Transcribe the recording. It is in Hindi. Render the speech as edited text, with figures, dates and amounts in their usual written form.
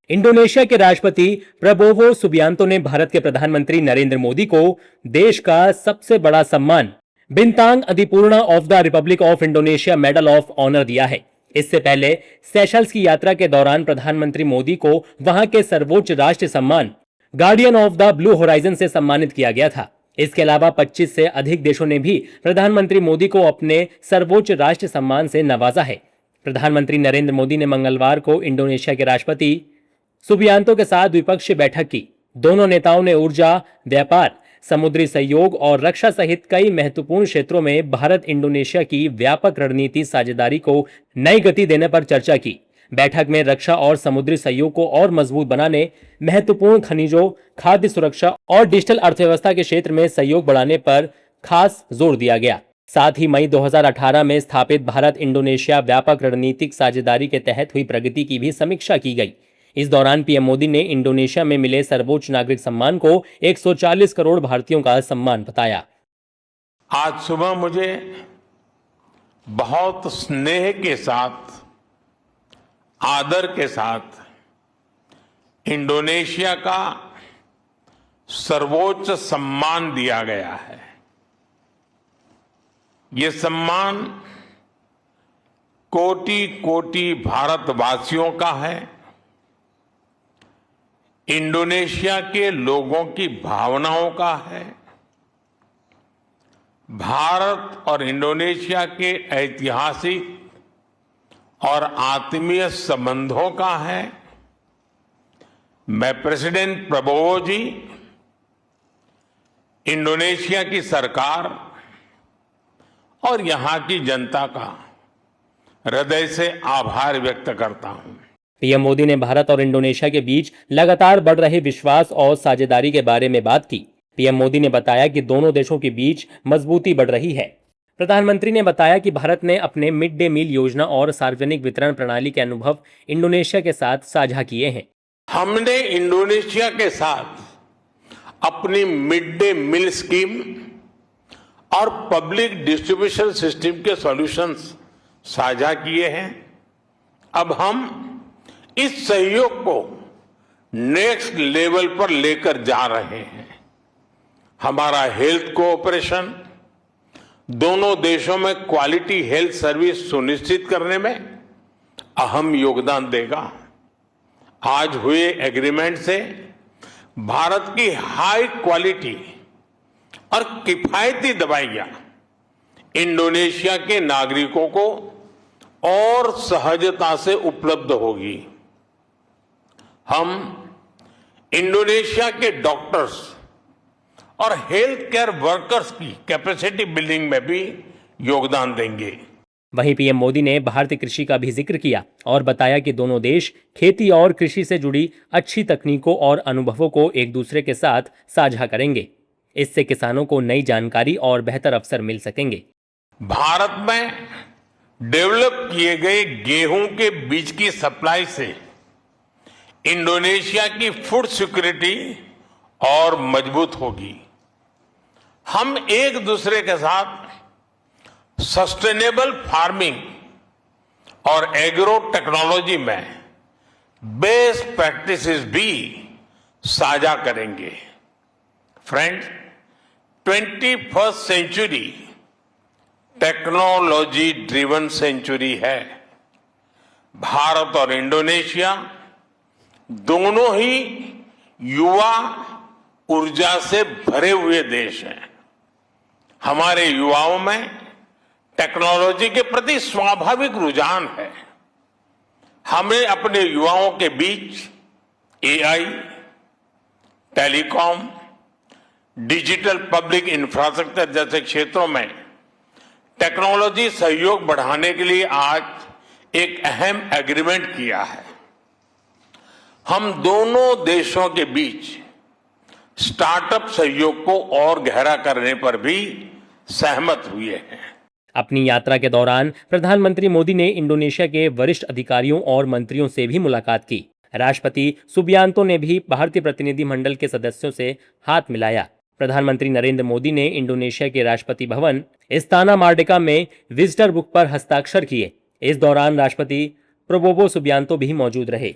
इंडोनेशिया के राष्ट्रपति प्रबोवो सुबियांतो ने भारत के प्रधानमंत्री नरेंद्र मोदी को देश का सबसे बड़ा सम्मान Bintang Adipurna of the Republic of Indonesia medal of honour दिया है। इससे पहले सेशल्स की यात्रा के दौरान प्रधानमंत्री मोदी को वहां के सर्वोच्च राष्ट्रीय सम्मान guardian of the blue horizon से सम्मानित किया गया था। इसके अलावा 25 से अधिक देशों ने भी प्रधानमंत्री मोदी को अपने सर्वोच्च राष्ट्रीय सम्मान से नवाजा है। प्रधानमंत्री नरेंद्र मोदी ने मंगलवार को इंडोनेशिया के राष्ट्रपति सुबियांतो के साथ द्विपक्षीय बैठक की। दोनों नेताओं ने ऊर्जा, व्यापार, समुद्री सहयोग और रक्षा सहित कई महत्वपूर्ण क्षेत्रों में भारत इंडोनेशिया की व्यापक रणनीति साझेदारी को नई गति देने पर चर्चा की। बैठक में रक्षा और समुद्री सहयोग को और मजबूत बनाने, महत्वपूर्ण खनिजों, खाद्य सुरक्षा और डिजिटल अर्थव्यवस्था के क्षेत्र में सहयोग बढ़ाने पर खास जोर दिया गया। साथ ही मई 2018 में स्थापित भारत इंडोनेशिया व्यापक रणनीतिक साझेदारी के तहत हुई प्रगति की भी समीक्षा की गई। इस दौरान पीएम मोदी ने इंडोनेशिया में मिले सर्वोच्च नागरिक सम्मान को 140 करोड़ भारतीयों का सम्मान बताया। आज सुबह मुझे बहुत स्नेह के साथ, आदर के साथ इंडोनेशिया का सर्वोच्च सम्मान दिया गया है। ये सम्मान कोटि कोटि भारतवासियों का है। इंडोनेशिया के लोगों की भावनाओं का है। भारत और इंडोनेशिया के ऐतिहासिक और आत्मीय संबंधों का है। मैं प्रेसिडेंट प्रबोवो जी, इंडोनेशिया की सरकार और यहां की जनता का हृदय से आभार व्यक्त करता हूं। पीएम मोदी ने भारत और इंडोनेशिया के बीच लगातार बढ़ रहे विश्वास और साझेदारी के बारे में बात की। पीएम मोदी ने बताया कि दोनों देशों के बीच मजबूती बढ़ रही है। प्रधानमंत्री ने बताया कि भारत ने अपने मिड डे मील योजना और सार्वजनिक वितरण प्रणाली के अनुभव इंडोनेशिया के साथ साझा किए हैं। हमने इंडोनेशिया के साथ अपनी मिड डे मील स्कीम और पब्लिक डिस्ट्रीब्यूशन सिस्टम के सॉल्यूशंस साझा किए हैं। अब हम इस सहयोग को नेक्स्ट लेवल पर लेकर जा रहे हैं। हमारा हेल्थ कोऑपरेशन दोनों देशों में क्वालिटी हेल्थ सर्विस सुनिश्चित करने में अहम योगदान देगा। आज हुए एग्रीमेंट से भारत की हाई क्वालिटी और किफायती दवाइयां इंडोनेशिया के नागरिकों को और सहजता से उपलब्ध होगी। हम इंडोनेशिया के डॉक्टर्स और हेल्थ केयर वर्कर्स की कैपेसिटी बिल्डिंग में भी योगदान देंगे। वहीं पीएम मोदी ने भारतीय कृषि का भी जिक्र किया और बताया कि दोनों देश खेती और कृषि से जुड़ी अच्छी तकनीकों और अनुभवों को एक दूसरे के साथ साझा करेंगे। इससे किसानों को नई जानकारी और बेहतर अवसर मिल सकेंगे। भारत में डेवलप किए गए गेहूं के बीज की सप्लाई से इंडोनेशिया की फूड सिक्योरिटी और मजबूत होगी। हम एक दूसरे के साथ सस्टेनेबल फार्मिंग और एग्रो टेक्नोलॉजी में बेस्ट प्रैक्टिसेस भी साझा करेंगे। Friends, 21st century technology driven century है। भारत और इंडोनेशिया दोनों ही युवा ऊर्जा से भरे हुए देश हैं। हमारे युवाओं में टेक्नोलॉजी के प्रति स्वाभाविक रुझान है। हमें अपने युवाओं के बीच AI, telecom, digital public infrastructure जैसे क्षेत्रों में टेक्नोलॉजी सहयोग बढ़ाने के लिए आज एक अहम एग्रीमेंट किया है। हम दोनों देशों के बीच स्टार्टअप सहयोग को और गहरा करने पर भी सहमत हुए हैं। अपनी यात्रा के दौरान प्रधानमंत्री मोदी ने इंडोनेशिया के वरिष्ठ अधिकारियों और मंत्रियों से भी मुलाकात की। राष्ट्रपति सुबियांतो ने भी भारतीय प्रतिनिधि मंडल के सदस्यों से हाथ मिलाया। प्रधानमंत्री नरेंद्र मोदी ने इंडोनेशिया के राष्ट्रपति भवन इस्ताना मार्डिका में विजिटर बुक पर हस्ताक्षर किए। इस दौरान राष्ट्रपति प्रबोवो सुबियांतो भी मौजूद रहे।